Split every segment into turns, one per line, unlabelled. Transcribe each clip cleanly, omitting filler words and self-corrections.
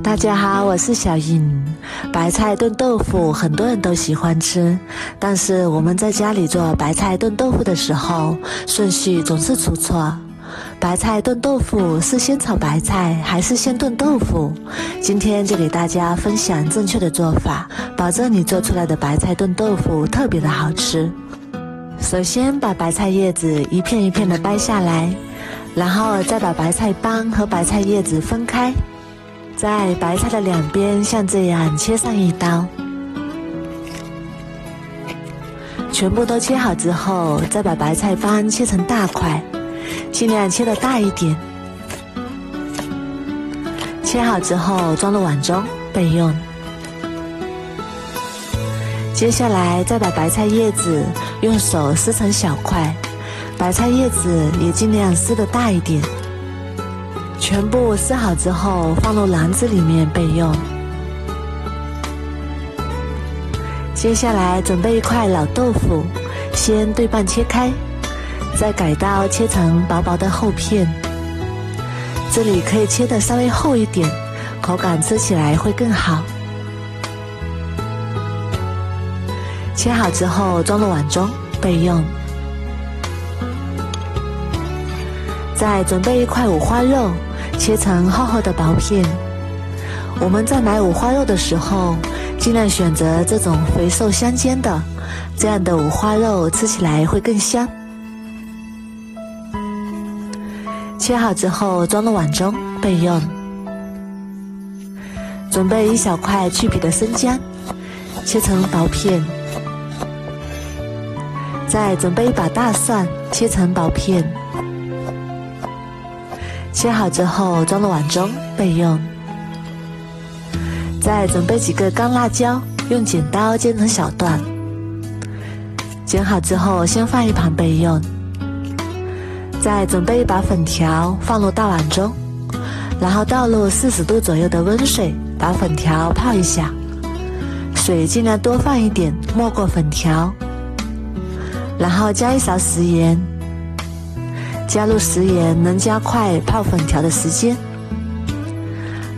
大家好，我是小颖。白菜炖豆腐很多人都喜欢吃，但是我们在家里做白菜炖豆腐的时候，顺序总是出错。白菜炖豆腐是先炒白菜还是先炖豆腐？今天就给大家分享正确的做法，保证你做出来的白菜炖豆腐特别的好吃。首先把白菜叶子一片一片的掰下来，然后再把白菜帮和白菜叶子分开，在白菜的两边像这样切上一刀。全部都切好之后，再把白菜帮切成大块，尽量切得大一点。切好之后装入碗中备用。接下来再把白菜叶子用手撕成小块，白菜叶子也尽量撕得大一点。全部撕好之后放入篮子里面备用。接下来准备一块老豆腐，先对半切开，再改刀切成薄薄的厚片。这里可以切得稍微厚一点，口感吃起来会更好。切好之后装入碗中备用。再准备一块五花肉，切成厚厚的薄片。我们在买五花肉的时候，尽量选择这种肥瘦相间的，这样的五花肉吃起来会更香。切好之后装入碗中备用。准备一小块去皮的生姜，切成薄片。再准备一把大蒜，切成薄片。切好之后装入碗中备用。再准备几个干辣椒，用剪刀剪成小段。剪好之后先放一旁备用。再准备一把粉条放入大碗中，然后倒入40度左右的温水，把粉条泡一下。水尽量多放一点，没过粉条。然后加一勺食盐。加入食盐能加快泡粉条的时间，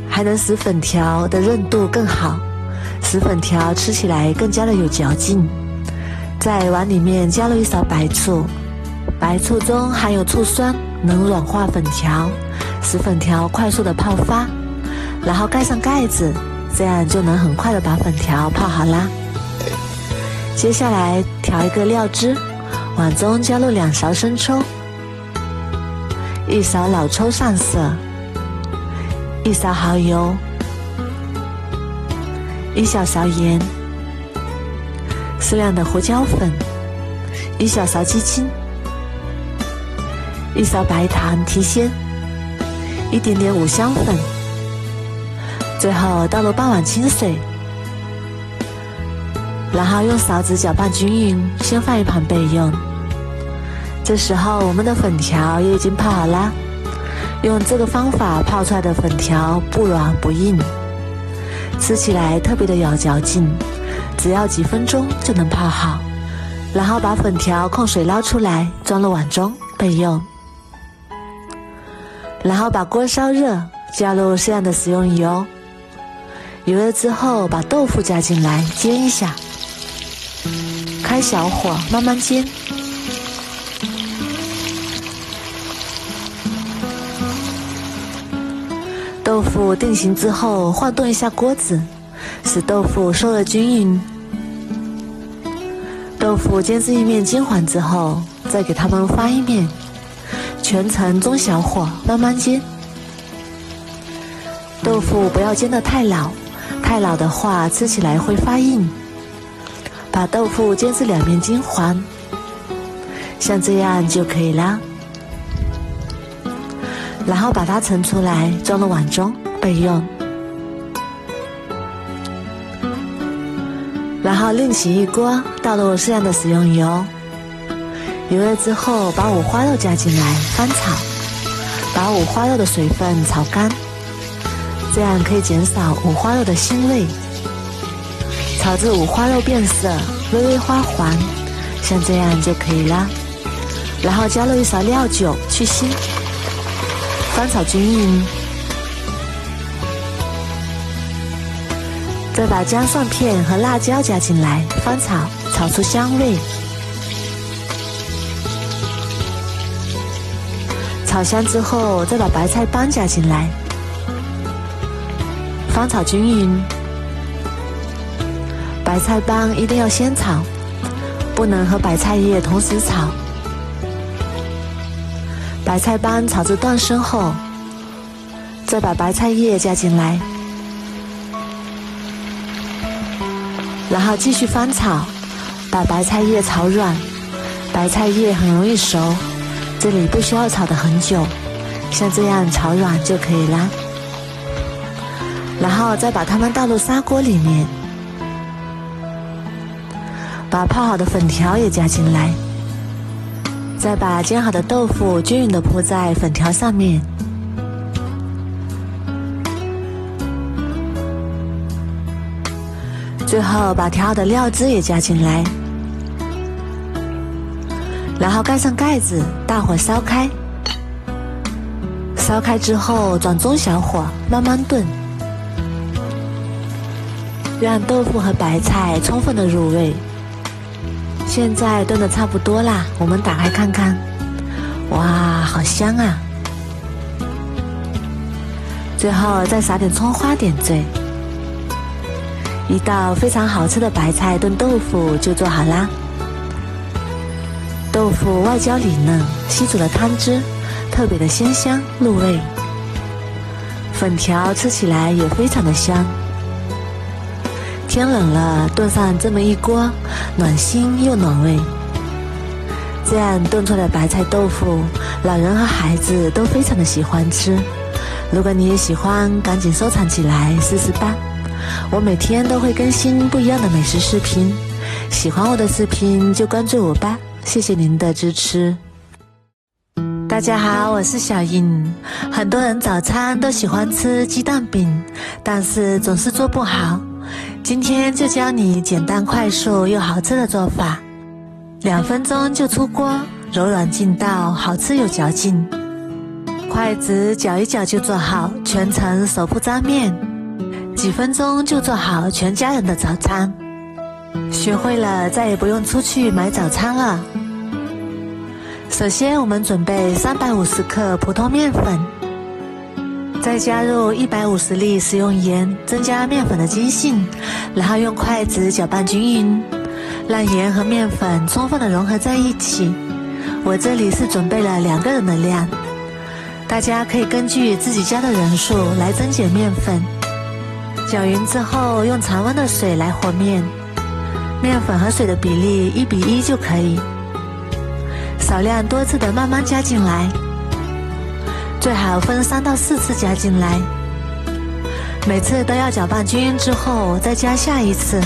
还能使粉条的韧度更好，使粉条吃起来更加的有嚼劲。在碗里面加入一勺白醋，白醋中含有醋酸，能软化粉条，使粉条快速的泡发。然后盖上盖子，这样就能很快的把粉条泡好啦。接下来调一个料汁，碗中加入2勺生抽，1勺老抽上色，1勺蚝油，1小勺盐，适量的胡椒粉，1小勺鸡精，1勺白糖提鲜，一点点五香粉，最后倒入半碗清水，然后用勺子搅拌均匀，先放一旁备用。这时候我们的粉条也已经泡好啦。用这个方法泡出来的粉条不软不硬，吃起来特别的有嚼劲，只要几分钟就能泡好。然后把粉条控水捞出来，装入碗中备用。然后把锅烧热，加入适量的食用油，油热之后把豆腐加进来煎一下，开小火慢慢煎。豆腐定型之后，晃动一下锅子，使豆腐受热均匀。豆腐煎至一面金黄之后，再给它们翻一面，全程中小火慢慢煎。豆腐不要煎得太老，太老的话吃起来会发硬。把豆腐煎至两面金黄，像这样就可以啦。然后把它盛出来，装入碗中备用。然后另起一锅，倒入适量的食用油，油热之后把五花肉加进来翻炒，把五花肉的水分炒干，这样可以减少五花肉的腥味。炒至五花肉变色，微微花黄，像这样就可以啦。然后加入1勺料酒去腥，翻炒均匀。再把姜蒜片和辣椒加进来，翻炒，炒出香味。炒香之后，再把白菜帮加进来，翻炒均匀。白菜帮一定要先炒，不能和白菜叶同时炒。白菜帮炒至断生后，再把白菜叶加进来，然后继续翻炒，把白菜叶炒软。白菜叶很容易熟，这里不需要炒得很久，像这样炒软就可以啦。然后再把它们倒入砂锅里面，把泡好的粉条也加进来，再把煎好的豆腐均匀地铺在粉条上面，最后把调好的料汁也加进来，然后盖上盖子，大火烧开。烧开之后转中小火慢慢炖，让豆腐和白菜充分的入味。现在炖得差不多啦，我们打开看看。哇，好香啊！最后再撒点葱花点缀，一道非常好吃的白菜炖豆腐就做好啦。豆腐外焦里嫩，吸足了汤汁，特别的鲜香入味。粉条吃起来也非常的香。天冷了，炖上这么一锅，暖心又暖胃。这样炖出来的白菜豆腐，老人和孩子都非常的喜欢吃。如果你也喜欢，赶紧收藏起来试试吧。我每天都会更新不一样的美食视频，喜欢我的视频就关注我吧。谢谢您的支持。大家好，我是小英。很多人早餐都喜欢吃鸡蛋饼，但是总是做不好。今天就教你简单快速又好吃的做法，2分钟就出锅，柔软劲道，好吃有嚼劲。筷子搅一搅就做好，全程手不沾面，几分钟就做好全家人的早餐。学会了，再也不用出去买早餐了。首先我们准备350克普通面粉，再加入150粒食用盐，增加面粉的筋性，然后用筷子搅拌均匀，让盐和面粉充分的融合在一起。我这里是准备了2个人的量，大家可以根据自己家的人数来增减面粉。搅匀之后，用常温的水来和面，面粉和水的比例1比1就可以，少量多次的慢慢加进来，最好分3到4次加进来，每次都要搅拌均匀之后再加下一次。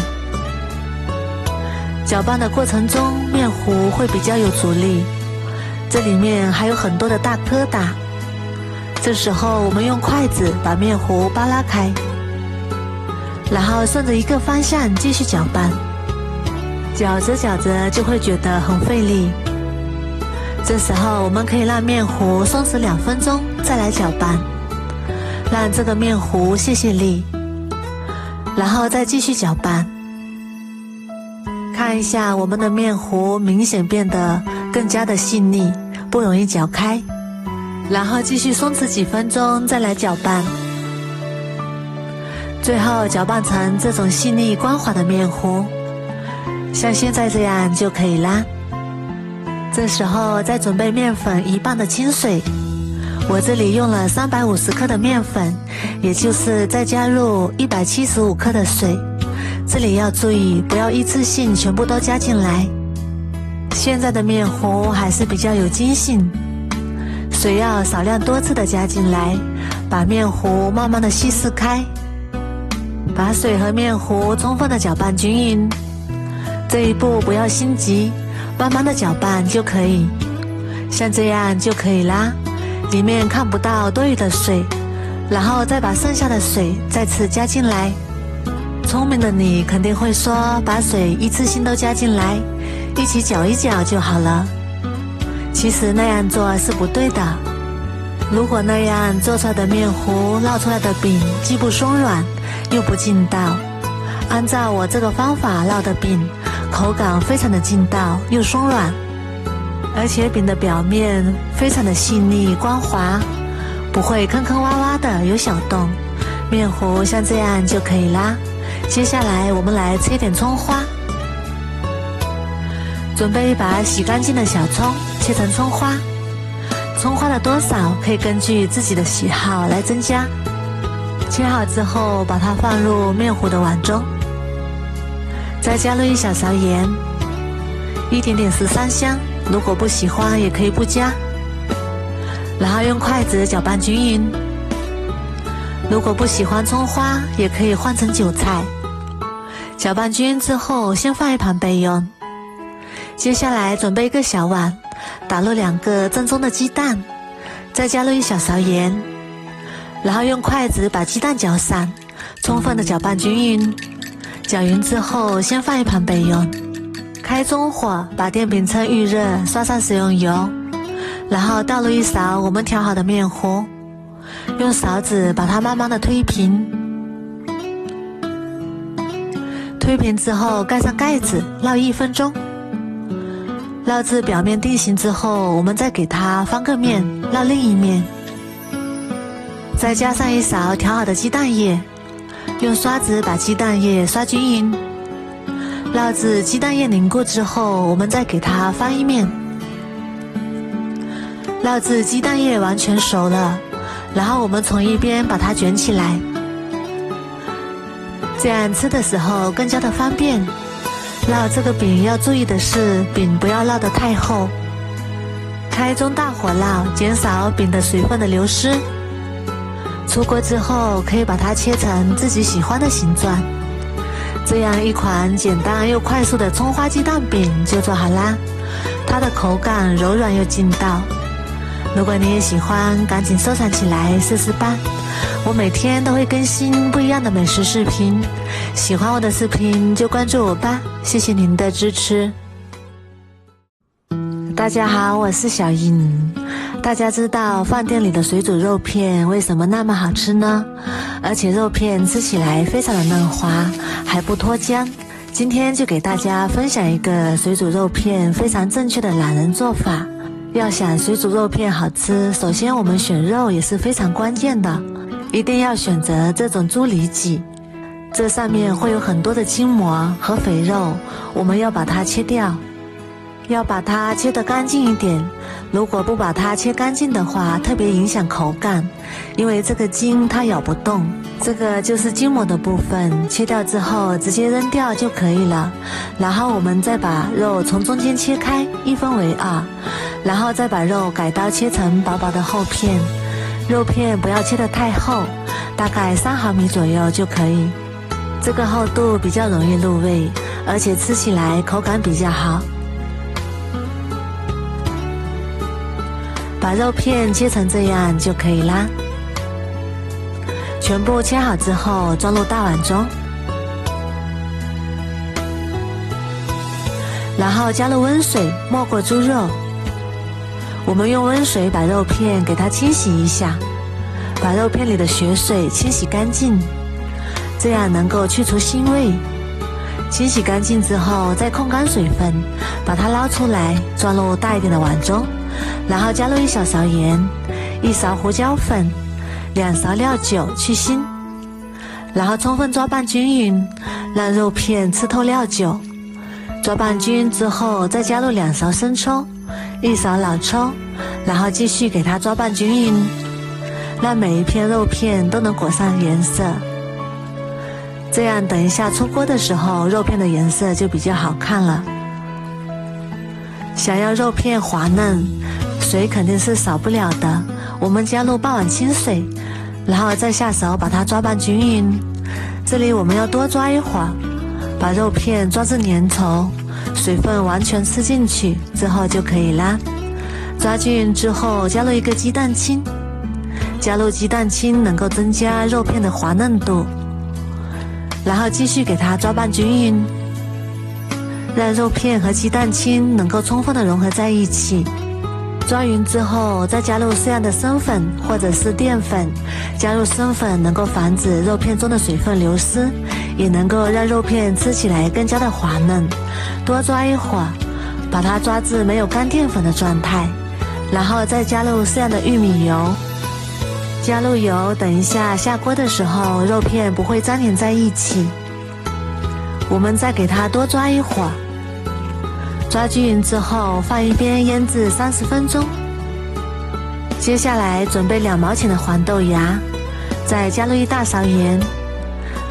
搅拌的过程中，面糊会比较有阻力，这里面还有很多的大疙瘩，这时候我们用筷子把面糊扒拉开，然后顺着一个方向继续搅拌，搅着搅着就会觉得很费力。这时候我们可以让面糊松弛2分钟再来搅拌，让这个面糊泄力，然后再继续搅拌。看一下我们的面糊明显变得更加的细腻，不容易搅开，然后继续松弛几分钟再来搅拌，最后搅拌成这种细腻光滑的面糊，像现在这样就可以啦。这时候再准备面粉1磅的清水，我这里用了350克的面粉，也就是再加入175克的水，这里要注意不要一次性全部都加进来，现在的面糊还是比较有筋性，水要少量多次的加进来，把面糊慢慢的稀释开，把水和面糊充分的搅拌均匀。这一步不要心急，慢慢的搅拌就可以，像这样就可以啦，里面看不到多余的水，然后再把剩下的水再次加进来。聪明的你肯定会说，把水一次性都加进来，一起搅一搅就好了。其实那样做是不对的，如果那样做出来的面糊，烙出来的饼既不松软又不劲道，按照我这个方法烙的饼，口感非常的劲道又松软，而且饼的表面非常的细腻光滑，不会坑坑洼洼的有小洞。面糊像这样就可以啦。接下来我们来切点葱花，准备一把洗干净的小葱，切成葱花。葱花的多少可以根据自己的喜好来增加。切好之后，把它放入面糊的碗中，再加入1小勺盐，一点点十三香，如果不喜欢也可以不加。然后用筷子搅拌均匀。如果不喜欢葱花，也可以换成韭菜。搅拌均匀之后，先放一旁备用。接下来准备一个小碗，打入2个正宗的鸡蛋，再加入1小勺盐，然后用筷子把鸡蛋搅散，充分的搅拌均匀。搅匀之后，先放一旁备用。开中火，把电饼铛预热，刷上食用油，然后倒入1勺我们调好的面糊，用勺子把它慢慢的推平。推平之后，盖上盖子，烙1分钟。烙至表面定型之后，我们再给它翻个面，烙另一面。再加上1勺调好的鸡蛋液，用刷子把鸡蛋液刷均匀。烙至鸡蛋液凝固之后，我们再给它翻一面。烙至鸡蛋液完全熟了，然后我们从一边把它卷起来，这样吃的时候更加的方便。烙这个饼要注意的是，饼不要烙得太厚，开中大火烙，减少饼的水分的流失。出锅之后，可以把它切成自己喜欢的形状，这样一款简单又快速的葱花鸡蛋饼就做好啦。它的口感柔软又劲道，如果你也喜欢，赶紧收藏起来试试吧。我每天都会更新不一样的美食视频，喜欢我的视频就关注我吧，谢谢您的支持。大家好，我是小颖。大家知道饭店里的水煮肉片为什么那么好吃呢？而且肉片吃起来非常的嫩滑，还不脱浆。今天就给大家分享一个水煮肉片非常正确的懒人做法。要想水煮肉片好吃，首先我们选肉也是非常关键的，一定要选择这种猪里脊，这上面会有很多的筋膜和肥肉，我们要把它切掉，要把它切得干净一点。如果不把它切干净的话，特别影响口感，因为这个筋它咬不动，这个就是筋膜的部分，切掉之后直接扔掉就可以了。然后我们再把肉从中间切开，1分为2，然后再把肉改刀切成薄薄的厚片，肉片不要切得太厚，大概3毫米左右就可以，这个厚度比较容易入味，而且吃起来口感比较好。把肉片切成这样就可以啦。全部切好之后，装入大碗中，然后加入温水没过猪肉。我们用温水把肉片给它清洗一下，把肉片里的血水清洗干净，这样能够去除腥味。清洗干净之后，再控干水分，把它捞出来，装入大一点的碗中，然后加入1小勺盐，1勺胡椒粉，2勺料酒去腥，然后充分抓拌均匀，让肉片吃透料酒。抓拌均匀之后，再加入2勺生抽，1勺老抽，然后继续给它抓拌均匀，让每一片肉片都能裹上颜色。这样等一下出锅的时候，肉片的颜色就比较好看了。想要肉片滑嫩，水肯定是少不了的，我们加入半碗清水，然后再下手把它抓拌均匀。这里我们要多抓一会儿，把肉片抓至粘稠，水分完全吃进去之后就可以啦。抓均匀之后，加入1个鸡蛋清，加入鸡蛋清能够增加肉片的滑嫩度，然后继续给它抓拌均匀，让肉片和鸡蛋清能够充分的融合在一起。抓匀之后，再加入适量的生粉或者是淀粉，加入生粉能够防止肉片中的水分流失，也能够让肉片吃起来更加的滑嫩。多抓一会儿，把它抓至没有干淀粉的状态，然后再加入适量的玉米油。加入油，等一下下锅的时候，肉片不会粘连在一起。我们再给它多抓一会儿，抓均匀之后放一边腌制30分钟。接下来准备2毛钱的黄豆芽，再加入1大勺盐，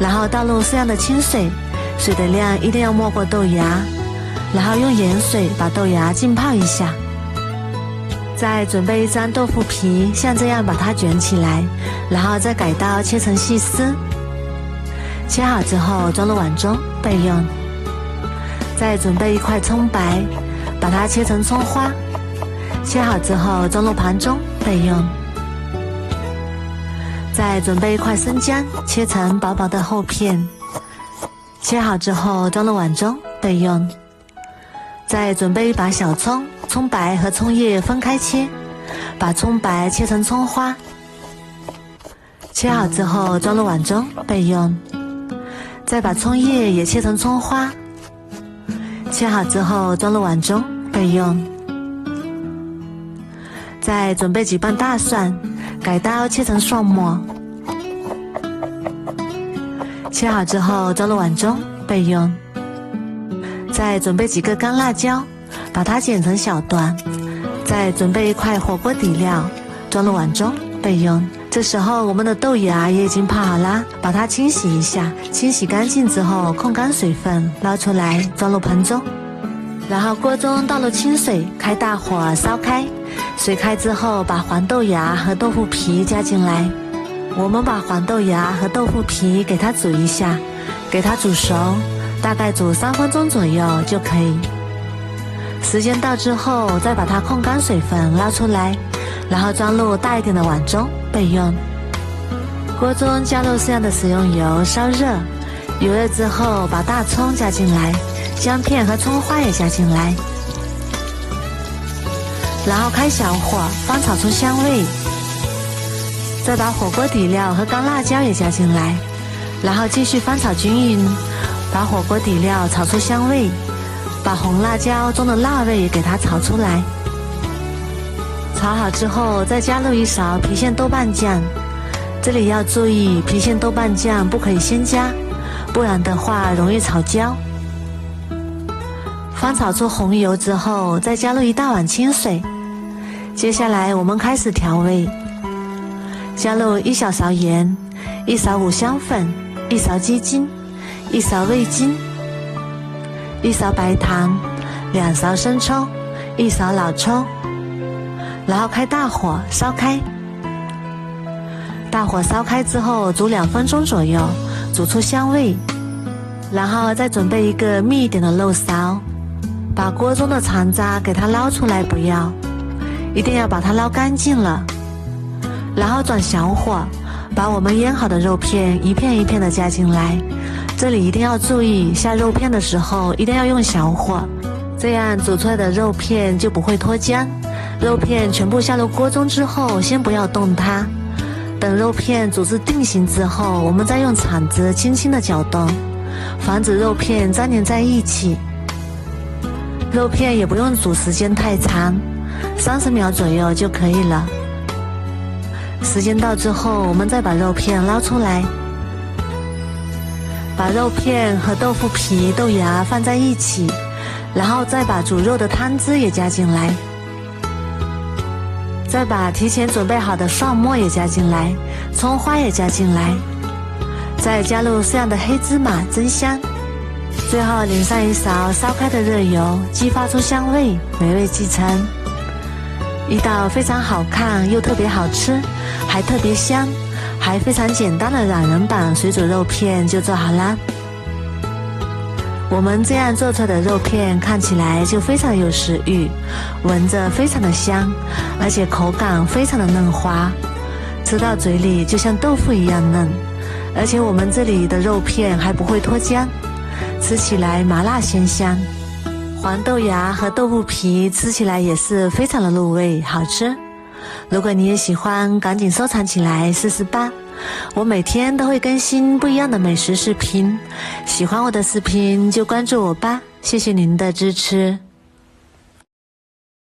然后倒入适量的清水，水的量一定要没过豆芽，然后用盐水把豆芽浸泡一下。再准备1张豆腐皮，像这样把它卷起来，然后再改刀切成细丝。切好之后装入碗中备用。再准备1块葱白，把它切成葱花，切好之后装入盘中备用。再准备1块生姜，切成薄薄的厚片，切好之后装入碗中备用。再准备1把小葱，葱白和葱叶分开切，把葱白切成葱花，切好之后装入碗中备用。再把葱叶也切成葱花，切好之后装入碗中备用。再准备几瓣大蒜，改刀切成蒜末，切好之后装入碗中备用。再准备几个干辣椒，把它剪成小段。再准备1块火锅底料，装入碗中备用。这时候我们的豆芽也已经泡好啦，把它清洗一下，清洗干净之后控干水分，捞出来装入盆中。然后锅中倒入清水，开大火烧开，水开之后把黄豆芽和豆腐皮加进来。我们把黄豆芽和豆腐皮给它煮一下，给它煮熟，大概煮3分钟左右就可以。时间到之后再把它控干水分捞出来，然后装入大一点的碗中备用。锅中加入适量的食用油，烧热，油热之后把大葱加进来，姜片和葱花也加进来，然后开小火翻炒出香味。再把火锅底料和干辣椒也加进来，然后继续翻炒均匀，把火锅底料炒出香味，把红辣椒中的辣味给它炒出来。炒好之后再加入1勺郫县豆瓣酱，这里要注意郫县豆瓣酱不可以先加，不然的话容易炒焦。翻炒出红油之后再加入1大碗清水。接下来我们开始调味，加入1小勺盐，1勺五香粉，1勺鸡精，1勺味精，1勺白糖，2勺生抽，1勺老抽，然后开大火烧开。大火烧开之后煮2分钟左右，煮出香味。然后再准备一个密一点的漏勺，把锅中的残渣给它捞出来，不要，一定要把它捞干净了。然后转小火，把我们腌好的肉片一片一片的加进来。这里一定要注意，下肉片的时候一定要用小火，这样煮出来的肉片就不会脱浆。肉片全部下入锅中之后，先不要动它，等肉片煮至定型之后，我们再用铲子轻轻的搅动，防止肉片粘连在一起。肉片也不用煮时间太长，30秒左右就可以了。时间到之后，我们再把肉片捞出来，把肉片和豆腐皮、豆芽放在一起，然后再把煮肉的汤汁也加进来，再把提前准备好的蒜末也加进来，葱花也加进来，再加入适量的黑芝麻增香，最后淋上1勺烧开的热油，激发出香味，美味即成。一道非常好看又特别好吃，还特别香，还非常简单的懒人版水煮肉片就做好啦。我们这样做出来的肉片看起来就非常有食欲，闻着非常的香，而且口感非常的嫩滑，吃到嘴里就像豆腐一样嫩，而且我们这里的肉片还不会脱浆，吃起来麻辣鲜香。黄豆芽和豆腐皮吃起来也是非常的入味，好吃。如果你也喜欢，赶紧收藏起来试试吧。我每天都会更新不一样的美食视频，喜欢我的视频就关注我吧，谢谢您的支持。